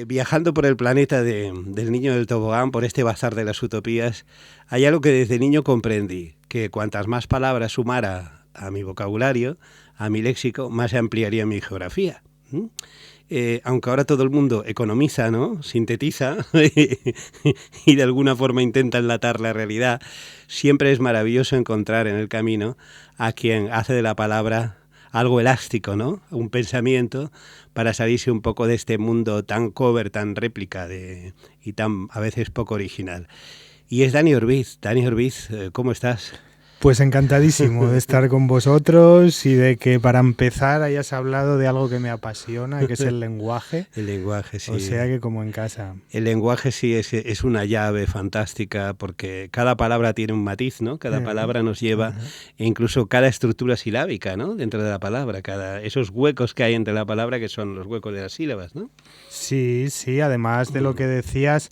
viajando por el planeta del niño del tobogán, por este bazar de las utopías, hay algo que desde niño comprendí, que cuantas más palabras sumara a mi vocabulario, a mi léxico, más se ampliaría mi geografía. Aunque ahora todo el mundo economiza, ¿no? Sintetiza y de alguna forma intenta enlatar la realidad, siempre es maravilloso encontrar en el camino a quien hace de la palabra algo elástico, ¿no? Un pensamiento para salirse un poco de este mundo tan cover, tan réplica y tan a veces poco original. Y es Dani Orbiz. Dani Orbiz, ¿cómo estás? Pues encantadísimo de estar con vosotros y de que para empezar hayas hablado de algo que me apasiona, que es el lenguaje. El lenguaje, sí. O sea que como en casa. El lenguaje sí es una llave fantástica porque cada palabra tiene un matiz, ¿no? Cada palabra nos lleva, e incluso cada estructura silábica, ¿no? Dentro de la palabra, esos huecos que hay entre la palabra que son los huecos de las sílabas, ¿no? Sí, además de lo que decías...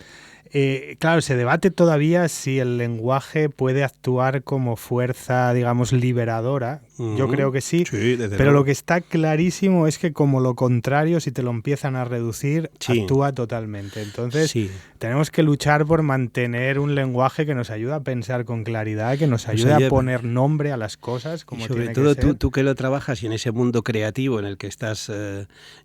claro, se debate todavía si el lenguaje puede actuar como fuerza, digamos, liberadora. Yo creo que sí, pero luego. Lo que está clarísimo es que como lo contrario, si te lo empiezan a reducir, actúa totalmente. Entonces, tenemos que luchar por mantener un lenguaje que nos ayude a pensar con claridad, que nos ayude a poner nombre a las cosas, como sobre tiene todo que ser. Tú que lo trabajas y en ese mundo creativo en el que estás,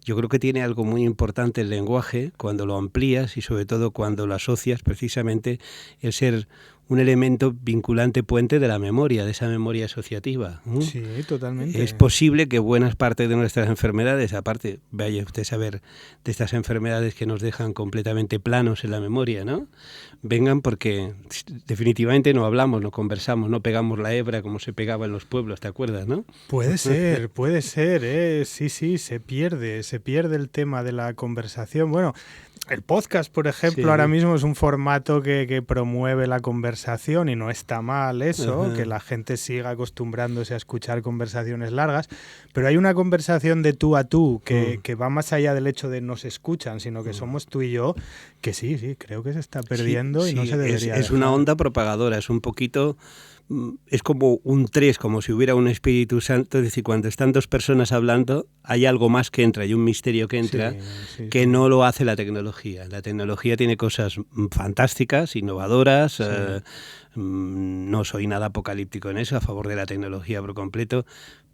yo creo que tiene algo muy importante el lenguaje cuando lo amplías y sobre todo cuando lo asocias precisamente el ser un elemento vinculante puente de la memoria, de esa memoria asociativa. Sí, totalmente. Es posible que buenas partes de nuestras enfermedades, aparte, vaya usted a saber, de estas enfermedades que nos dejan completamente planos en la memoria, ¿no? Vengan porque definitivamente no hablamos, no conversamos, no pegamos la hebra como se pegaba en los pueblos, ¿te acuerdas, no? Puede ser, sí, se pierde el tema de la conversación. Bueno, el podcast, por ejemplo, ahora mismo es un formato que promueve la conversación y no está mal eso, que la gente siga acostumbrándose a escuchar conversaciones largas, pero hay una conversación de tú a tú que va más allá del hecho de nos escuchan, sino que somos tú y yo, que sí, creo que se está perdiendo y no se debería es una onda propagadora, es un poquito... Es como un tres, como si hubiera un Espíritu Santo, es decir, cuando están dos personas hablando, hay algo más que entra, hay un misterio que entra, que no lo hace la tecnología. La tecnología tiene cosas fantásticas, innovadoras, no soy nada apocalíptico en eso, a favor de la tecnología por completo,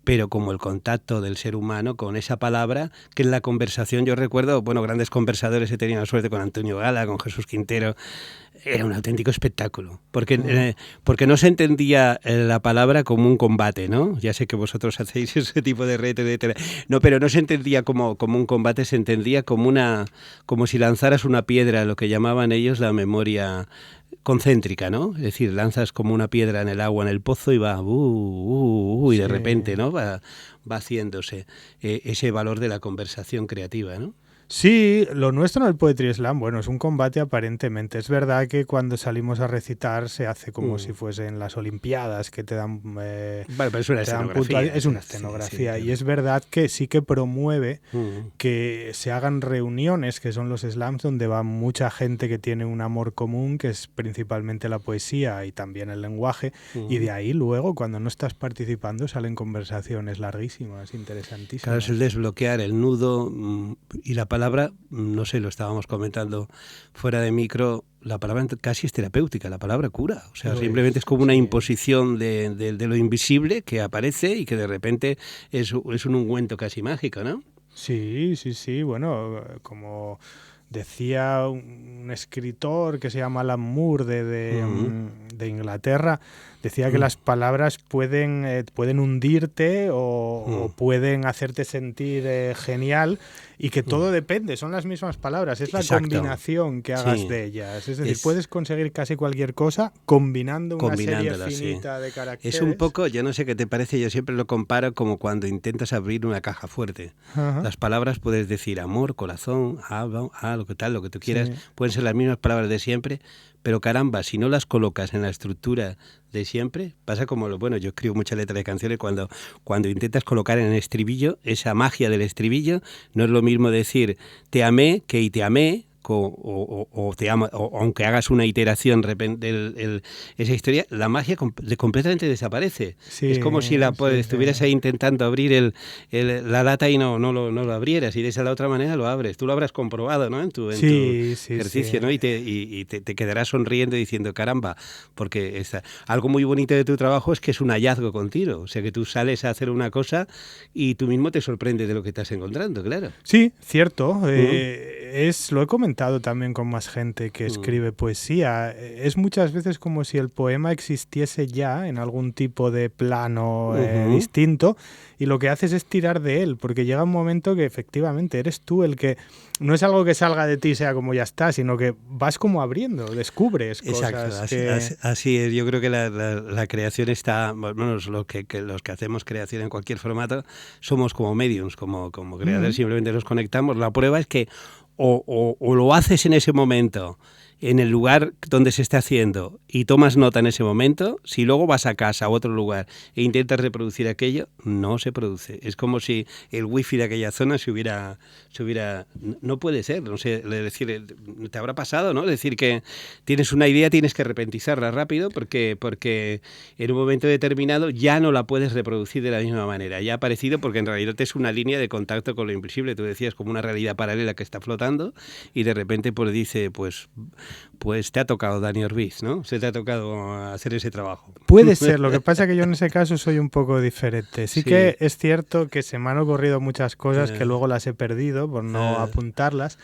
pero como el contacto del ser humano con esa palabra, que en la conversación, yo recuerdo, bueno, grandes conversadores he tenido la suerte con Antonio Gala, con Jesús Quintero, era un auténtico espectáculo, porque no se entendía la palabra como un combate, ¿no? Ya sé que vosotros hacéis ese tipo de reto, no, pero no se entendía como un combate, se entendía como si lanzaras una piedra, lo que llamaban ellos la memoria concéntrica, ¿no? Es decir, lanzas como una piedra en el agua, en el pozo y va, y de repente, ¿no? Va haciéndose ese valor de la conversación creativa, ¿no? Sí, lo nuestro en el Poetry Slam, bueno, es un combate aparentemente. Es verdad que cuando salimos a recitar se hace como si fuesen las Olimpiadas, que te dan... pero es una escenografía. Es una escenografía. Y es verdad que sí que promueve que se hagan reuniones, que son los slams, donde va mucha gente que tiene un amor común, que es principalmente la poesía y también el lenguaje. Y de ahí luego, cuando no estás participando, salen conversaciones larguísimas, interesantísimas. Claro, es el desbloquear el nudo y la palabra, no sé, lo estábamos comentando fuera de micro, la palabra casi es terapéutica, la palabra cura. O sea, simplemente es como una imposición de lo invisible que aparece y que de repente es un ungüento casi mágico, ¿no? Sí. Bueno, como decía un escritor que se llama Alan Moore de Inglaterra, decía que las palabras pueden hundirte o pueden hacerte sentir genial, y que todo depende, son las mismas palabras, es la combinación que hagas de ellas. Es decir, puedes conseguir casi cualquier cosa combinando una serie finita de caracteres. Es un poco, yo no sé qué te parece, yo siempre lo comparo como cuando intentas abrir una caja fuerte. Las palabras puedes decir amor, corazón, lo que tú quieras, pueden ser las mismas palabras de siempre, pero caramba, si no las colocas en la estructura de siempre, pasa como yo escribo muchas letras de canciones cuando intentas colocar en el estribillo esa magia del estribillo, no es lo mismo decir te amé que y te amé, o te ama, o aunque hagas una iteración esa historia, la magia completamente desaparece. Sí, es como si estuvieras ahí intentando abrir la lata y no lo abrieras, y de esa la otra manera lo abres. Tú lo habrás comprobado, ¿no? En tu ejercicio, ¿no? Y te quedarás sonriendo y diciendo, caramba, porque algo muy bonito de tu trabajo es que es un hallazgo continuo. O sea, que tú sales a hacer una cosa y tú mismo te sorprendes de lo que estás encontrando, claro. Sí, cierto. Lo he comentado también con más gente que escribe poesía. Es muchas veces como si el poema existiese ya en algún tipo de plano distinto, y lo que haces es tirar de él, porque llega un momento que efectivamente eres tú el que... No es algo que salga de ti, sea como ya está, sino que vas como abriendo, descubres cosas. Exacto, así es. Yo creo que la creación está... Bueno, los que hacemos creación en cualquier formato somos como mediums, como creadores, simplemente nos conectamos. La prueba es que o lo haces en ese momento, en el lugar donde se está haciendo, y tomas nota en ese momento. Si luego vas a casa o a otro lugar e intentas reproducir aquello, no se produce. Es como si el wifi de aquella zona se hubiera no puede ser, no sé, decir, te habrá pasado, ¿no? Decir que tienes una idea, tienes que repentizarla rápido porque en un momento determinado ya no la puedes reproducir de la misma manera. Ya ha aparecido porque en realidad es una línea de contacto con lo invisible. Tú decías, como una realidad paralela que está flotando, y de repente pues dice, pues te ha tocado Dani Orbiz, ¿no? Se te ha tocado hacer ese trabajo. Puede ser, lo que pasa es que yo en ese caso soy un poco diferente. Sí que es cierto que se me han ocurrido muchas cosas que luego las he perdido por no apuntarlas,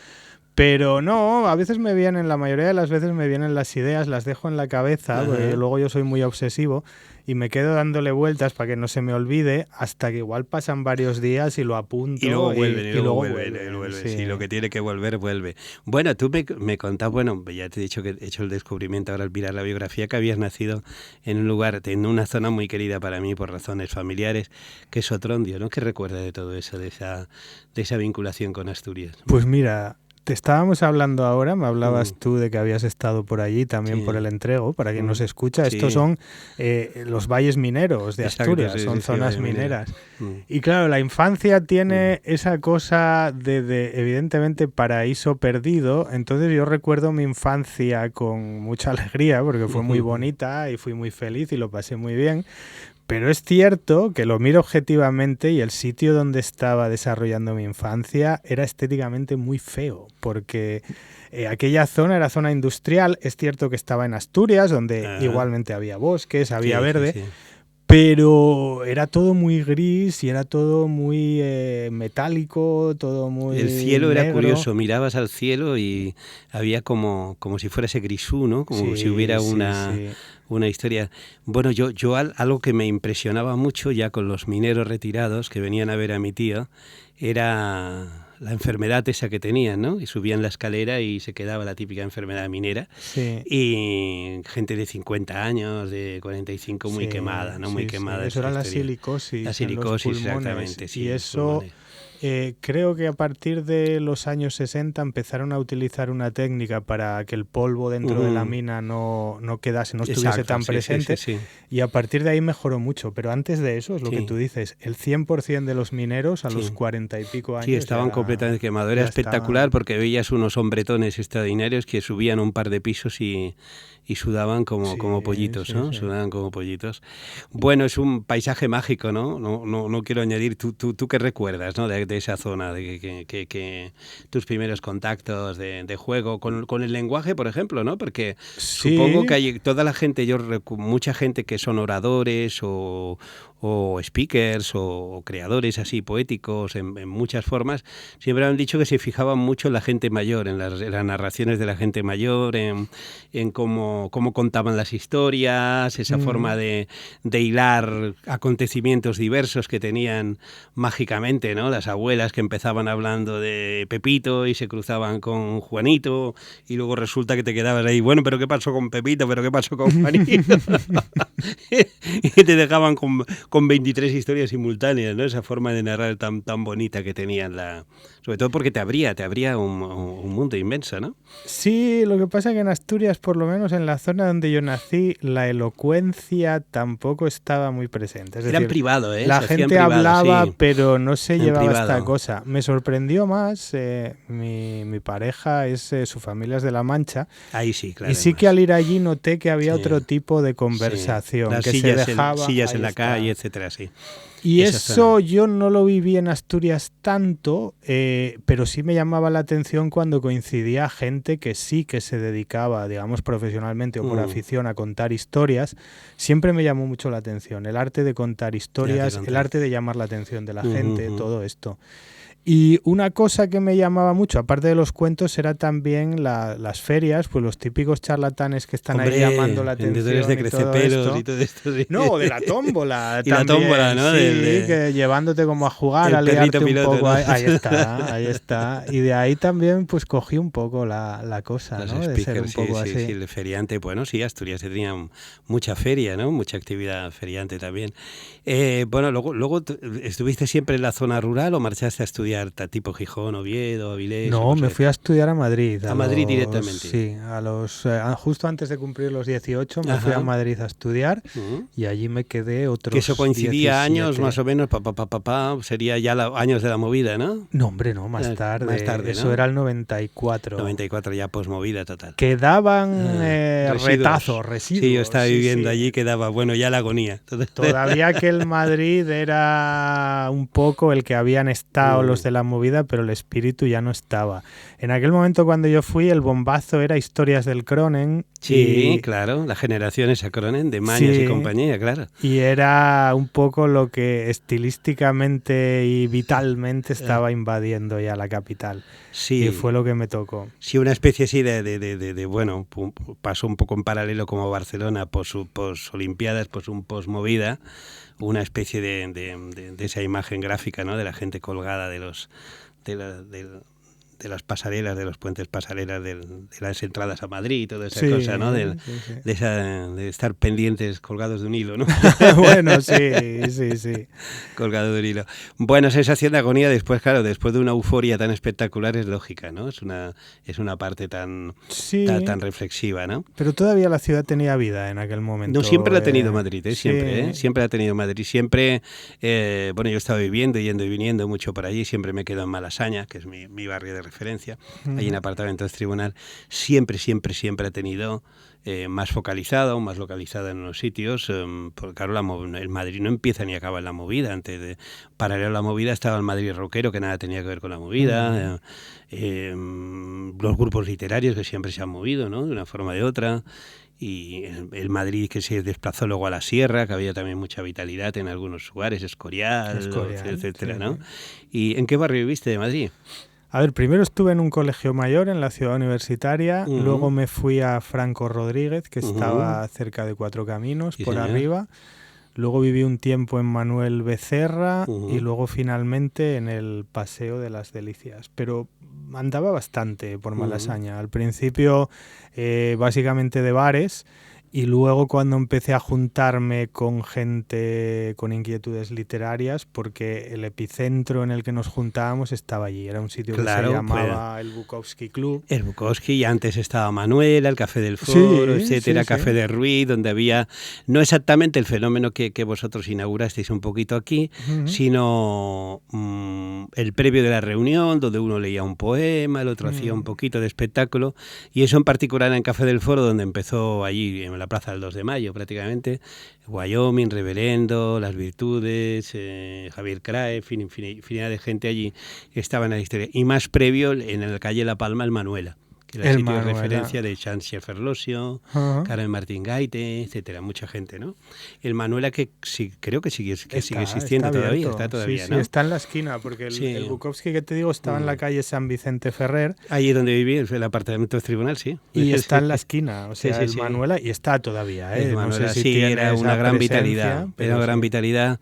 pero no, a veces la mayoría de las veces me vienen las ideas, las dejo en la cabeza, porque luego yo soy muy obsesivo y me quedo dándole vueltas para que no se me olvide, hasta que igual pasan varios días y lo apunto. Y luego vuelve. Sí. Sí, lo que tiene que volver, vuelve. Bueno, tú me contabas, bueno, ya te he dicho que he hecho el descubrimiento ahora al mirar la biografía, que habías nacido en un lugar, en una zona muy querida para mí por razones familiares, que es Otrondio, ¿no? ¿Qué recuerdas de todo eso, de esa vinculación con Asturias? Pues mira... Te estábamos hablando ahora, me hablabas tú de que habías estado por allí también por el Entrego, para quien nos escucha. Estos son los valles mineros de Asturias, son zonas mineras. Y claro, la infancia tiene esa cosa de evidentemente paraíso perdido. Entonces yo recuerdo mi infancia con mucha alegría, porque fue muy bonita y fui muy feliz y lo pasé muy bien. Pero es cierto que lo miro objetivamente y el sitio donde estaba desarrollando mi infancia era estéticamente muy feo, porque aquella zona era zona industrial. Es cierto que estaba en Asturias, donde igualmente había bosques, había verde, pero era todo muy gris y era todo muy metálico, todo muy El cielo negro. era curioso, mirabas al cielo y había como si fuera ese grisú, ¿no? Como si hubiera una historia. Bueno, yo algo que me impresionaba mucho ya con los mineros retirados que venían a ver a mi tío era la enfermedad esa que tenían, ¿no? Y subían la escalera y se quedaba la típica enfermedad minera. Sí. Y gente de 50 años, de 45, muy quemada, ¿no? Muy quemada. Eso era la silicosis. La silicosis, exactamente. Sí, y eso... creo que a partir de los años 60 empezaron a utilizar una técnica para que el polvo dentro de la mina no quedase, no estuviese tan presente, y a partir de ahí mejoró mucho. Pero antes de eso, es lo que tú dices, el 100% de los mineros a los 40 y pico años... Sí, estaban completamente quemados. Era espectacular porque veías unos hombretones extraordinarios que subían un par de pisos y sudaban como pollitos, ¿no? Sudaban como pollitos. Bueno, es un paisaje mágico, ¿no? No quiero añadir, ¿tú qué recuerdas, ¿no? De esa zona, de que tus primeros contactos de juego con el lenguaje, por ejemplo, ¿no? Porque supongo que hay toda la gente, mucha gente que son oradores o speakers o creadores así poéticos en muchas formas, siempre han dicho que se fijaban mucho en la gente mayor, en las narraciones de la gente mayor, en cómo contaban las historias, esa forma de hilar acontecimientos diversos que tenían mágicamente, ¿no? Las abuelas que empezaban hablando de Pepito y se cruzaban con Juanito, y luego resulta que te quedabas ahí, bueno, ¿pero qué pasó con Pepito? ¿Pero qué pasó con Juanito? Y te dejaban con con 23 historias simultáneas, ¿no? Esa forma de narrar tan bonita que tenían, sobre todo porque te abría un mundo inmenso, ¿no? Sí, lo que pasa es que en Asturias, por lo menos en la zona donde yo nací, la elocuencia tampoco estaba muy presente. Es Era en decir, privado, ¿eh? la gente hablaba, sí, pero no se llevaba privado. esta cosa. Me sorprendió más, mi pareja su familia es de La Mancha. Ahí sí, claro. Y sí que al ir allí noté que había otro tipo de conversación, las que sillas, se dejaba... sillas en la calle, etcétera, sí. Y eso yo no lo viví en Asturias tanto, pero sí me llamaba la atención cuando coincidía gente que sí que se dedicaba, digamos, profesionalmente o por afición a contar historias. Siempre me llamó mucho la atención el arte de contar historias, el arte de llamar la atención de la gente, todo esto. Y una cosa que me llamaba mucho, aparte de los cuentos, era también las ferias, pues los típicos charlatanes que están ahí llamando la atención. Vendedores de crecepelos y todo esto. Sí. No, de la tómbola. Y también, la tómbola, ¿no? Sí, que llevándote como a jugar, a liarte un piloto, poco. ¿no? Ahí está. Y de ahí también pues cogí un poco la cosa, los ¿no? Speakers, de ser un poco así. Sí, el feriante, bueno, sí, Asturias tenía mucha feria, ¿no? Mucha actividad feriante también. Bueno, luego ¿estuviste siempre en la zona rural o marchaste a estudiar tipo Gijón, Oviedo, Avilés? No, me fui a estudiar a Madrid. ¿A Madrid directamente? Sí, justo antes de cumplir los 18 me fui a Madrid a estudiar y allí me quedé otros 17. Que eso coincidía años más o menos, sería ya años de la movida, ¿no? No, hombre, no, más tarde. Más tarde, eso ¿no? era el 94. 94 ya posmovida total. Quedaban residuos. Sí, yo estaba viviendo allí, quedaba, bueno, ya la agonía. Todavía que el Madrid era un poco el que habían estado los de la movida, pero el espíritu ya no estaba. En aquel momento cuando yo fui, el bombazo era Historias del Cronen. Sí, claro, la generación esa Cronen de Mañas y compañía, claro. Y era un poco lo que estilísticamente y vitalmente estaba invadiendo ya la capital. Sí. Y fue lo que me tocó. Sí, una especie así bueno, pasó un poco en paralelo como Barcelona, post-Olimpiadas, un post-movida, una especie de esa imagen gráfica, ¿no? De la gente colgada de las pasarelas, de los puentes pasarelas, de las entradas a Madrid y toda esa cosa, ¿no? De estar pendientes, colgados de un hilo, ¿no? Bueno, sí. Colgado de un hilo. Bueno, sensación de agonía después, claro, después de una euforia tan espectacular es lógica, ¿no? Es una parte tan reflexiva, ¿no? Pero todavía la ciudad tenía vida en aquel momento. No, siempre la ha tenido Madrid, siempre, siempre la ha tenido Madrid. Siempre, bueno, yo he estado viviendo, yendo y viniendo mucho por allí, siempre me quedo en Malasaña, que es mi barrio de referencia, allí en apartamentos Tribunal, siempre ha tenido más focalizado, más localizado en unos sitios, porque claro, el Madrid no empieza ni acaba en la movida, paralelo a la movida estaba el Madrid rockero, que nada tenía que ver con la movida, los grupos literarios que siempre se han movido, ¿no? De una forma o de otra, y el Madrid que se desplazó luego a la sierra, que había también mucha vitalidad en algunos lugares, Escorial, etcétera, ¿no? ¿Y en qué barrio viviste de Madrid? A ver, primero estuve en un colegio mayor en la ciudad universitaria, luego me fui a Franco Rodríguez, que estaba cerca de Cuatro Caminos, por arriba. Luego viví un tiempo en Manuel Becerra y luego finalmente en el Paseo de las Delicias. Pero andaba bastante por Malasaña. Al principio básicamente de bares. Y luego cuando empecé a juntarme con gente con inquietudes literarias, porque el epicentro en el que nos juntábamos estaba allí. Era un sitio que se llamaba el Bukowski Club. El Bukowski, y antes estaba Manuela, el Café del Foro, etcétera, Café de Ruiz, donde había no exactamente el fenómeno que vosotros inaugurasteis un poquito aquí, sino el previo de la reunión, donde uno leía un poema, el otro hacía un poquito de espectáculo, y eso en particular en Café del Foro, donde empezó allí en la Plaza del 2 de Mayo prácticamente, Wyoming, Reverendo, Las Virtudes, Javier Crae, infinidad de gente allí estaba en la historia. Y más previo, en la calle La Palma, el Manuela, que era el sitio de referencia de Chant Ferlosio, Carmen Martín Gaite, etcétera, mucha gente, ¿no? El Manuela que sí, creo que sigue existiendo todavía, está todavía, ¿no? Sí, está en la esquina, porque el Bukowski que te digo estaba en la calle San Vicente Ferrer. Ahí donde viví, el apartamento del Tribunal, sí. Y está en la esquina, o sea, el Manuela, y está todavía, El Manuela, no sé si tiene era una gran presencia, vitalidad, era una gran vitalidad.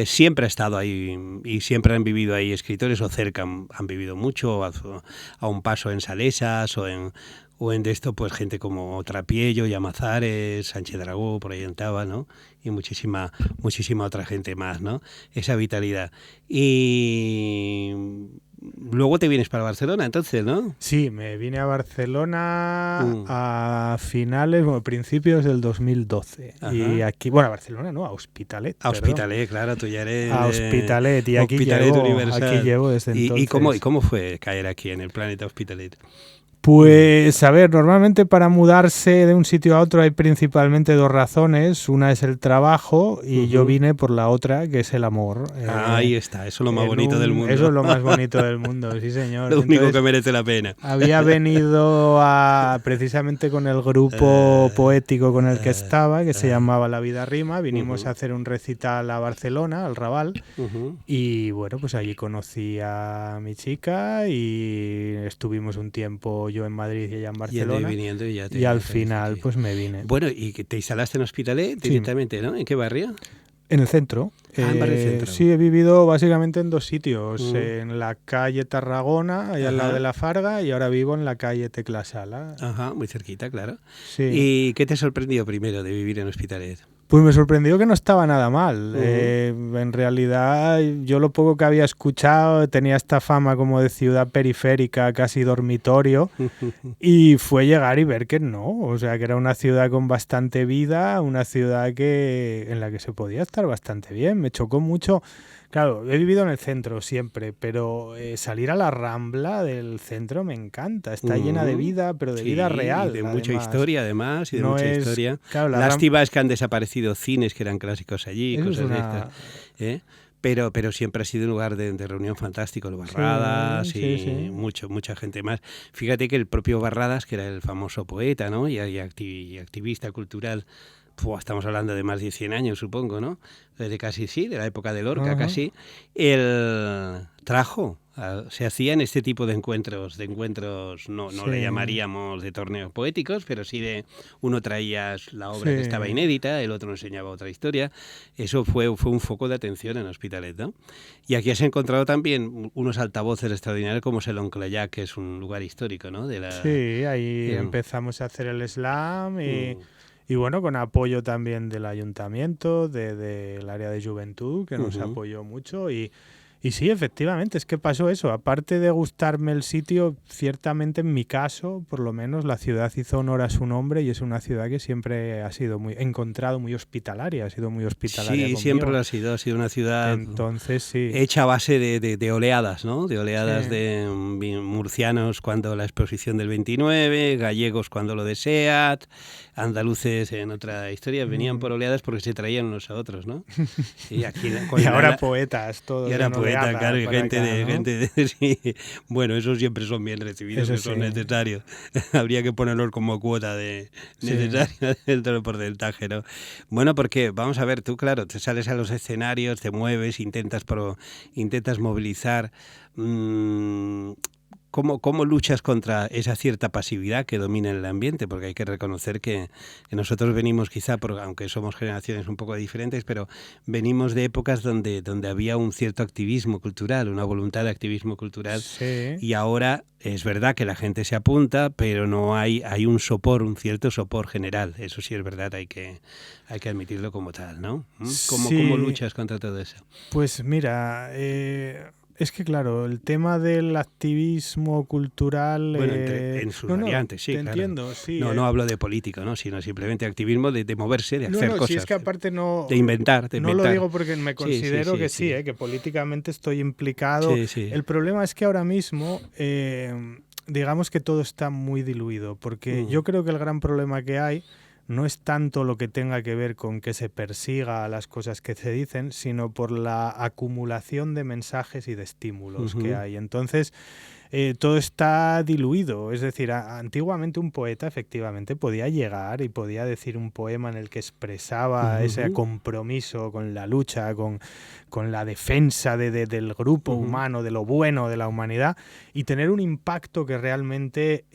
siempre ha estado ahí y siempre han vivido ahí escritores o cerca, han vivido mucho, a un paso en Salesas o en de esto, pues gente como Trapiello, Llamazares, Sánchez Dragó, por ahí andaba, ¿no? Y muchísima otra gente más, ¿no? Esa vitalidad. Y luego te vienes para Barcelona, entonces, ¿no? Sí, me vine a Barcelona a finales, bueno, principios del 2012. Ajá. Y aquí, bueno, a Barcelona no, a Hospitalet. A Hospitalet, claro, tú ya eres... A Hospitalet, y aquí llevo desde entonces. ¿Y cómo fue caer aquí en el planeta Hospitalet? Pues, a ver, normalmente para mudarse de un sitio a otro hay principalmente dos razones. Una es el trabajo y yo vine por la otra, que es el amor. Ahí está, eso es lo más bonito del mundo. Eso es lo más bonito del mundo, sí señor. Lo único que merece la pena. Había venido precisamente con el grupo poético con el que estaba, que se llamaba La Vida Rima. Vinimos a hacer un recital a Barcelona, al Raval. Y bueno, pues allí conocí a mi chica y estuvimos un tiempo yo en Madrid y ella en Barcelona. Y al final pues me vine. Bueno, ¿y te instalaste en Hospitalet directamente, no? ¿En qué barrio? En el centro. En barrio centro. Sí, he vivido básicamente en dos sitios. En la calle Tarragona, ahí al lado de la Farga, y ahora vivo en la calle Teclasala. Ajá, muy cerquita, claro. Sí. ¿Y qué te sorprendió primero de vivir en Hospitalet? Pues me sorprendió que no estaba nada mal. En realidad, yo lo poco que había escuchado tenía esta fama como de ciudad periférica, casi dormitorio, y fue llegar y ver que no. O sea, que era una ciudad con bastante vida, una ciudad en la que se podía estar bastante bien. Me chocó mucho. Claro, he vivido en el centro siempre, pero salir a la Rambla del centro me encanta. Está llena de vida, pero de vida real. Y de mucha historia, además, y de mucha historia. Claro, Lástima es que han desaparecido cines que eran clásicos allí, cosas de estas. Pero siempre ha sido un lugar de reunión fantástico, el Barradas y mucha gente más. Fíjate que el propio Barradas, que era el famoso poeta, ¿no? y activista cultural, estamos hablando de más de 100 años, supongo, ¿no? De la época de Lorca casi. Él trajo, se hacían este tipo de encuentros, no le llamaríamos de torneos poéticos, pero sí de uno traía la obra que estaba inédita, el otro enseñaba otra historia. Eso fue un foco de atención en Hospitalet, ¿no? Y aquí has encontrado también unos altavoces extraordinarios como es el Onclayac, que es un lugar histórico, ¿no? Sí, ahí empezamos a hacer el slam y bueno, con apoyo también del ayuntamiento, del área de juventud, que nos apoyó mucho. Y sí, efectivamente, es que pasó eso. Aparte de gustarme el sitio, ciertamente en mi caso, por lo menos, la ciudad hizo honor a su nombre y es una ciudad que siempre ha sido muy hospitalaria, ha sido muy hospitalaria conmigo. Siempre lo ha sido una ciudad. Entonces, sí. Hecha a base de oleadas, ¿no? De oleadas de murcianos cuando la exposición del 29, gallegos cuando lo de SEAT, andaluces en otra historia, venían por oleadas porque se traían unos a otros, ¿no? Y ahora poetas, todos. Y ahora poetas, claro, gente sí. Bueno, esos siempre son bien recibidos, eso son necesarios. Habría que ponerlos como cuota de necesario dentro del porcentaje, ¿no? Bueno, porque, vamos a ver, tú, claro, te sales a los escenarios, te mueves, intentas movilizar. ¿Cómo luchas contra esa cierta pasividad que domina en el ambiente? Porque hay que reconocer que nosotros venimos quizá, aunque somos generaciones un poco diferentes, pero venimos de épocas donde había un cierto activismo cultural, una voluntad de activismo cultural. Y ahora es verdad que la gente se apunta, pero no hay un cierto sopor general. Eso sí es verdad, hay que admitirlo como tal, ¿no? ¿Cómo luchas contra todo eso? Pues mira... Es que, claro, el tema del activismo cultural... Bueno, en sus variantes, sí, claro. Entiendo, sí. No hablo de político, ¿no? Sino simplemente activismo de moverse, de hacer cosas. Sí, es que aparte no... De inventar. No lo digo porque me considero que políticamente estoy implicado. Sí. El problema es que ahora mismo... digamos que todo está muy diluido, porque yo creo que el gran problema que hay no es tanto lo que tenga que ver con que se persiga las cosas que se dicen, sino por la acumulación de mensajes y de estímulos que hay. Entonces, todo está diluido. Es decir, antiguamente un poeta efectivamente podía llegar y podía decir un poema en el que expresaba ese compromiso con la lucha, con la defensa del grupo humano, de lo bueno de la humanidad, y tener un impacto que realmente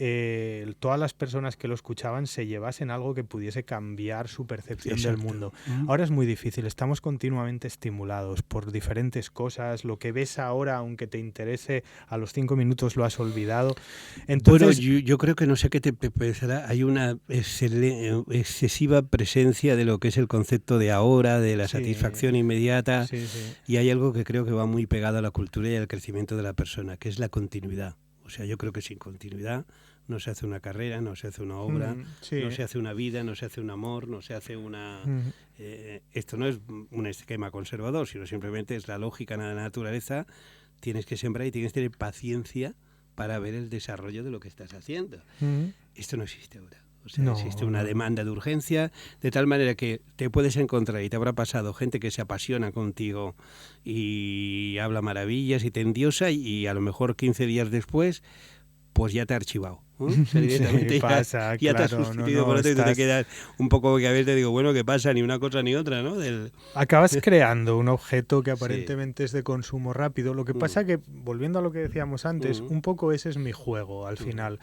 todas las personas que lo escuchaban se llevasen algo que pudiese cambiar su percepción del mundo. Ahora es muy difícil, estamos continuamente estimulados por diferentes cosas. Lo que ves ahora, aunque te interese, a los 5 minutos lo has olvidado. Entonces, bueno, yo creo que no sé qué te pensará. Hay una excesiva presencia de lo que es el concepto de ahora, de la satisfacción inmediata, y hay algo que creo que va muy pegado a la cultura y al crecimiento de la persona, que es la continuidad. O sea, yo creo que sin continuidad no se hace una carrera, no se hace una obra, no se hace una vida, no se hace un amor, no se hace una... esto no es un esquema conservador, sino simplemente es la lógica de la naturaleza. Tienes que sembrar y tienes que tener paciencia para ver el desarrollo de lo que estás haciendo. Esto no existe ahora. O sea, existe una demanda de urgencia, de tal manera que te puedes encontrar, y te habrá pasado, gente que se apasiona contigo y habla maravillas y te endiosa, y a lo mejor 15 días después, pues ya te ha archivado. Pasa, ya te has sustituido por otro, y tú te quedas un poco que a veces te digo, bueno, ¿qué pasa? Ni una cosa ni otra, ¿no? Acabas creando un objeto que aparentemente es de consumo rápido. Lo que pasa que, volviendo a lo que decíamos antes, un poco ese es mi juego al final.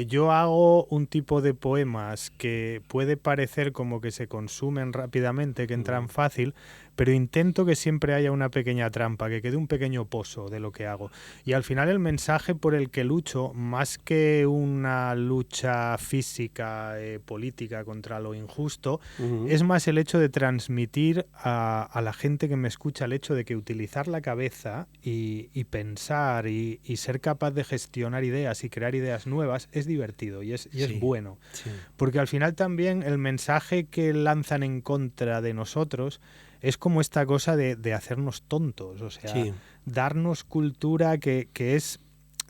Yo hago un tipo de poemas que puede parecer como que se consumen rápidamente, que entran fácil, pero intento que siempre haya una pequeña trampa, que quede un pequeño pozo de lo que hago. Y al final el mensaje por el que lucho, más que una lucha física, política contra lo injusto, es más el hecho de transmitir a la gente que me escucha el hecho de que utilizar la cabeza y pensar y ser capaz de gestionar ideas y crear ideas nuevas es divertido y es bueno. Porque al final también el mensaje que lanzan en contra de nosotros es como esta cosa de hacernos tontos, o sea, darnos cultura que es...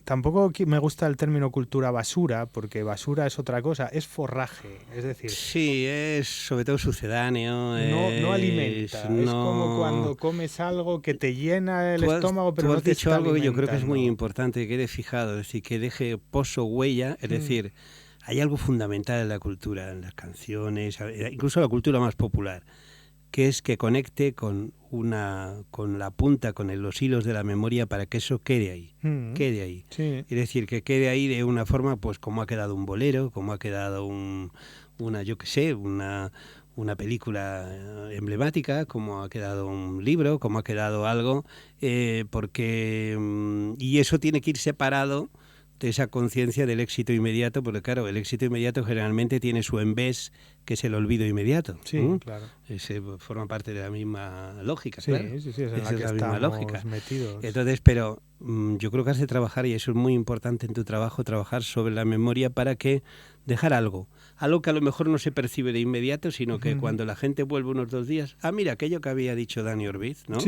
Tampoco me gusta el término cultura basura, porque basura es otra cosa, es forraje, es decir... Sí, es sobre todo sucedáneo. No alimenta, es como cuando comes algo que te llena el estómago, pero no te está alimentando. Tú has dicho algo que yo creo que es muy importante, que quede fijado, es decir, que deje pozo, huella, es decir, hay algo fundamental en la cultura, en las canciones, incluso la cultura más popular, que es que conecte con la punta, con los hilos de la memoria, para que eso quede ahí. Quede ahí. Es decir, que quede ahí de una forma, pues como ha quedado un bolero, como ha quedado una película emblemática, como ha quedado un libro, como ha quedado algo, y eso tiene que ir separado de esa conciencia del éxito inmediato, porque claro, el éxito inmediato generalmente tiene su embés, que es el olvido inmediato. Claro. Ese forma parte de la misma lógica, claro. Sí, es en la que misma lógica. Metidos. Entonces, pero yo creo que has de trabajar, y eso es muy importante en tu trabajo, trabajar sobre la memoria para que dejar algo que a lo mejor no se percibe de inmediato, sino que cuando la gente vuelve unos 2 días, mira aquello que había dicho Dani Orbiz, ¿no?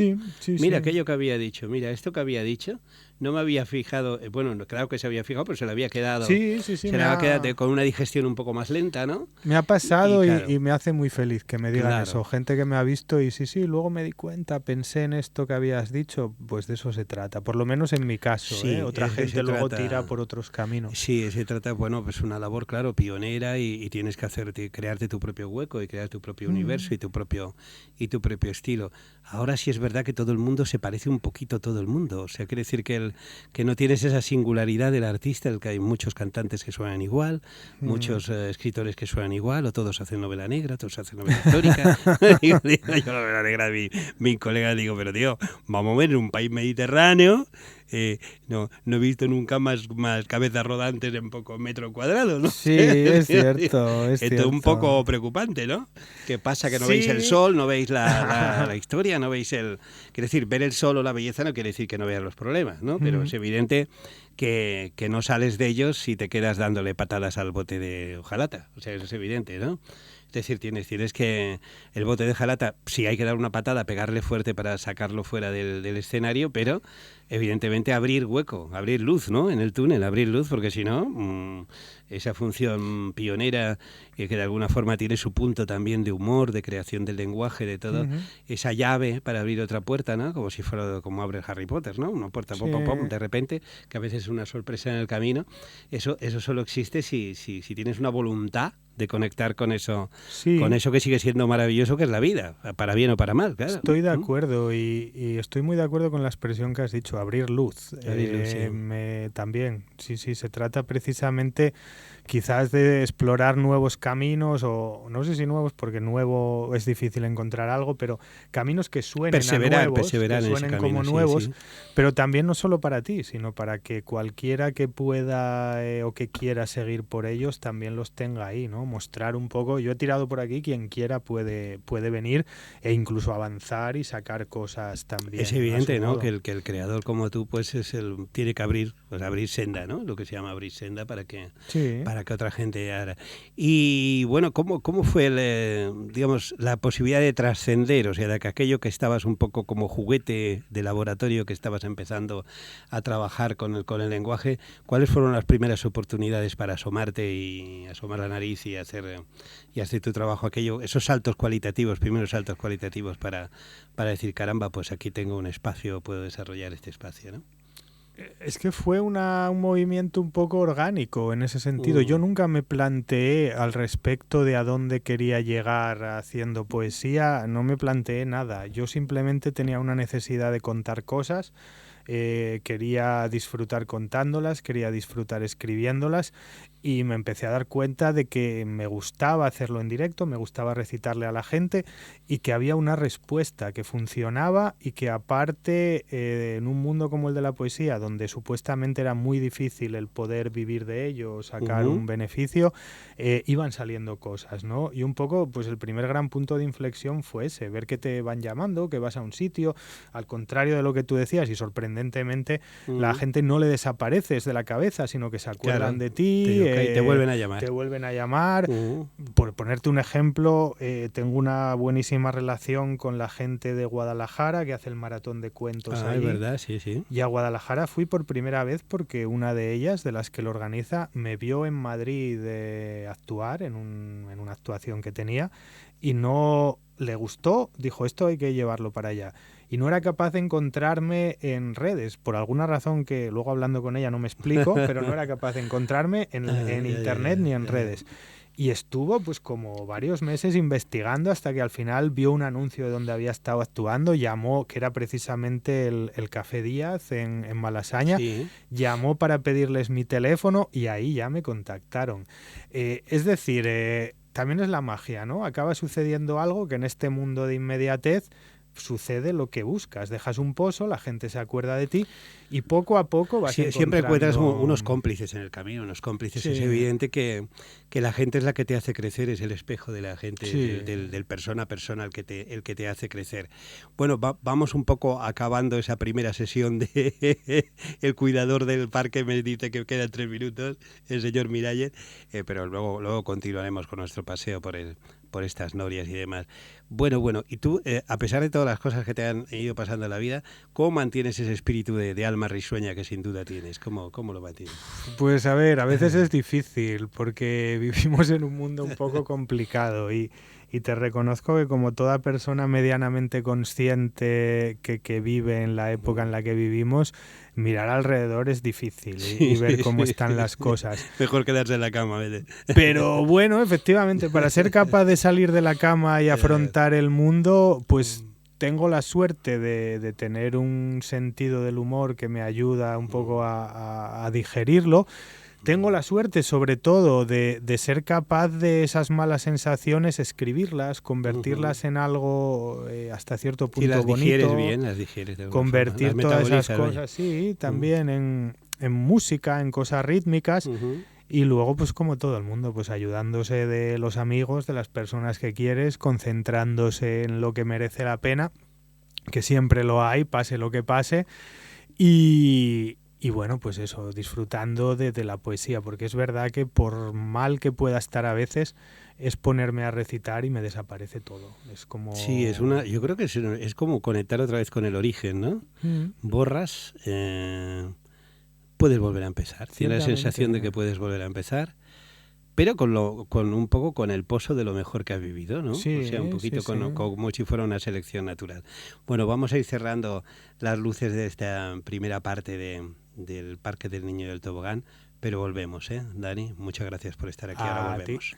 Mira aquello que había dicho, mira esto que había dicho, no me había fijado, bueno, claro que se había fijado, pero se le había quedado, se le había quedado con una digestión un poco más lenta, ¿no? Me ha pasado y me hace muy feliz que me digan eso, gente que me ha visto y luego me di cuenta, pensé en esto que habías dicho, pues de eso se trata, por lo menos en mi caso, otra gente luego tira por otros caminos. Sí, se trata, bueno, pues una labor, claro, pionera, y tienes que crearte tu propio hueco y crear tu propio universo y tu propio estilo. Ahora sí es verdad que todo el mundo se parece un poquito a todo el mundo, o sea, quiere decir que no tienes esa singularidad del artista, el que hay muchos cantantes que suenan igual, muchos escritores que suenan igual, o todos hacen novela negra, todos hacen novela histórica. Yo novela negra, mi colega, digo, pero tío, vamos a ver, en un país mediterráneo, no he visto nunca más cabezas rodantes en poco metro cuadrado, ¿no? Sí, es cierto. Esto es un poco preocupante, ¿no? ¿Qué pasa? Que no veis el sol, no veis la historia, no veis quiere decir, ver el sol o la belleza no quiere decir que no veas los problemas, ¿no? Pero es evidente que no sales de ellos si te quedas dándole patadas al bote de hojalata. O sea, eso es evidente, ¿no? Es decir, tienes que el bote de hojalata, sí hay que dar una patada, pegarle fuerte para sacarlo fuera del escenario, pero evidentemente abrir hueco, abrir luz, ¿no? En el túnel, abrir luz, porque si no, esa función pionera que de alguna forma tiene su punto también de humor, de creación del lenguaje, de todo, esa llave para abrir otra puerta, ¿no? Como si fuera como abre Harry Potter, ¿no? Una puerta, pom, pom, pom, de repente, que a veces es una sorpresa en el camino. Eso solo existe si tienes una voluntad de conectar con eso que sigue siendo maravilloso, que es la vida, para bien o para mal, claro. Estoy de acuerdo y estoy muy de acuerdo con la expresión que has dicho, abrir luz. También, sí, se trata precisamente quizás de explorar nuevos caminos, o no sé si nuevos, porque nuevo es difícil encontrar algo, pero caminos que suenen nuevos, que suenen como nuevos, pero también no solo para ti, sino para que cualquiera que pueda o que quiera seguir por ellos también los tenga ahí, ¿no? Mostrar un poco, yo he tirado por aquí, quien quiera puede venir e incluso avanzar y sacar cosas también. Es evidente, ¿no? Que el creador como tú pues tiene que abrir senda, ¿no? Lo que se llama abrir senda para que otra gente haga. Y bueno, ¿cómo fue digamos, la posibilidad de trascender? O sea, de que aquello que estabas un poco como juguete de laboratorio, que estabas empezando a trabajar con el lenguaje, ¿cuáles fueron las primeras oportunidades para asomarte y asomar la nariz y hacer tu trabajo, esos saltos cualitativos, primeros saltos cualitativos para decir, caramba, pues aquí tengo un espacio, puedo desarrollar este espacio, ¿no? Es que fue un movimiento un poco orgánico en ese sentido. Yo nunca me planteé al respecto de a dónde quería llegar haciendo poesía, no me planteé nada. Yo simplemente tenía una necesidad de contar cosas. Quería disfrutar contándolas, quería disfrutar escribiéndolas, y me empecé a dar cuenta de que me gustaba hacerlo en directo, me gustaba recitarle a la gente y que había una respuesta que funcionaba, y que aparte en un mundo como el de la poesía, donde supuestamente era muy difícil el poder vivir de ello o sacar un beneficio, iban saliendo cosas, ¿no? Y un poco pues el primer gran punto de inflexión fue ese, ver que te van llamando, que vas a un sitio, al contrario de lo que tú decías, y sorprendentemente la gente no le desapareces de la cabeza, sino que se acuerdan de ti. Te vuelven a llamar. Te vuelven a llamar. Por ponerte un ejemplo, tengo una buenísima relación con la gente de Guadalajara, que hace el maratón de cuentos ahí. Es verdad, sí. Y a Guadalajara fui por primera vez porque una de ellas, de las que lo organiza, me vio en Madrid actuar en una actuación que tenía, y no le gustó, dijo, esto hay que llevarlo para allá. Y no era capaz de encontrarme en redes, por alguna razón que luego hablando con ella no me explico, pero no era capaz de encontrarme en internet ni en redes. Y estuvo pues como varios meses investigando hasta que al final vio un anuncio de donde había estado actuando, llamó, que era precisamente el Café Díaz en Malasaña, llamó para pedirles mi teléfono y ahí ya me contactaron. Es decir, también es la magia, ¿no? Acaba sucediendo algo que en este mundo de inmediatez sucede lo que buscas. Dejas un pozo, la gente se acuerda de ti y poco a poco vas encontrando... Siempre encuentras unos cómplices en el camino, unos cómplices. Es evidente que la gente es la que te hace crecer, es el espejo de la gente, del persona a persona el que te hace crecer. Bueno, vamos un poco acabando esa primera sesión de el cuidador del parque me dice que quedan 3 minutos, el señor Miralles, pero luego continuaremos con nuestro paseo por estas norias y demás. Bueno, y tú, a pesar de todas las cosas que te han ido pasando en la vida, ¿cómo mantienes ese espíritu de alma risueña que sin duda tienes? ¿Cómo lo mantienes? Pues a ver, a veces es difícil porque vivimos en un mundo un poco complicado y te reconozco que como toda persona medianamente consciente que vive en la época en la que vivimos, mirar alrededor es difícil y ver cómo están las cosas. Mejor quedarse en la cama, ¿vale? Pero bueno, efectivamente, para ser capaz de salir de la cama y afrontar el mundo, pues tengo la suerte de tener un sentido del humor que me ayuda un poco a digerirlo. Tengo la suerte, sobre todo, de ser capaz de esas malas sensaciones escribirlas, convertirlas en algo hasta cierto punto las bonito. Digieres bien, las digieres. Convertir todas esas cosas, también en música, en cosas rítmicas. Y luego, pues como todo el mundo, pues ayudándose de los amigos, de las personas que quieres, concentrándose en lo que merece la pena, que siempre lo hay, pase lo que pase. Y bueno, pues eso, disfrutando de la poesía, porque es verdad que por mal que pueda estar a veces, es ponerme a recitar y me desaparece todo. Es como... Sí, yo creo que es como conectar otra vez con el origen, ¿no? Borras, puedes volver a empezar. Tienes la sensación de que puedes volver a empezar, pero con un poco con el pozo de lo mejor que has vivido, ¿no? Sí, o sea, un poquito como si fuera una selección natural. Bueno, vamos a ir cerrando las luces de esta primera parte del Parque del Niño del Tobogán, pero volvemos, ¿eh, Dani? Muchas gracias por estar aquí. Ahora volvemos.